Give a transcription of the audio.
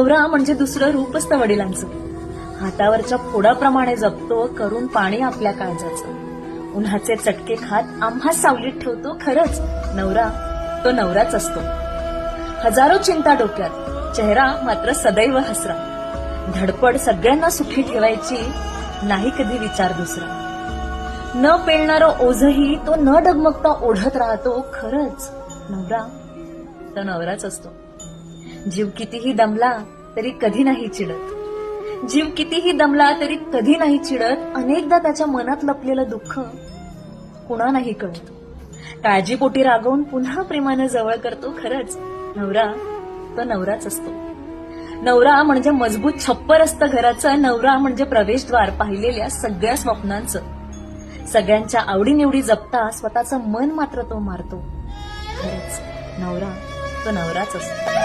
नवरा म्हणजे दुसरं रूप असतं वडिलांचं. हातावरच्या फोडाप्रमाणे जपतो करून पाणी आपल्या काळजाचं. उन्हाचे चटके खात आम्हा सावलीत ठेवतो. खरंच नवरा तो नवराच असतो. हजारो चिंता डोक्यात, चेहरा मात्र सदैव हसरा. धडपड सगळ्यांना सुखी ठेवायची, नाही कधी विचार दुसरा. न पेलणारं ओझही तो न डगमगता ओढत राहतो. खरंच नवरा तो नवराच असतो. जीव कितीही दमला तरी कधी नाही चिडत. जीव कितीही दमला तरी कधी नाही चिडत. अनेकदा त्याच्या मनात लपलेलं दुःख कुणा नाही कळत. काळजीपोटी रागवून पुन्हा प्रेमानं जवळ करतो. खरंच नवरा तो नवराच असतो. नवरा म्हणजे मजबूत छप्पर असतं घराचं. नवरा म्हणजे प्रवेशद्वार पाहिलेल्या सगळ्या स्वप्नांचं. सगळ्यांच्या आवडीनिवडी जपता स्वतःचं मन मात्र तो मारतो. खरंच नवरा तो नवराच असतो.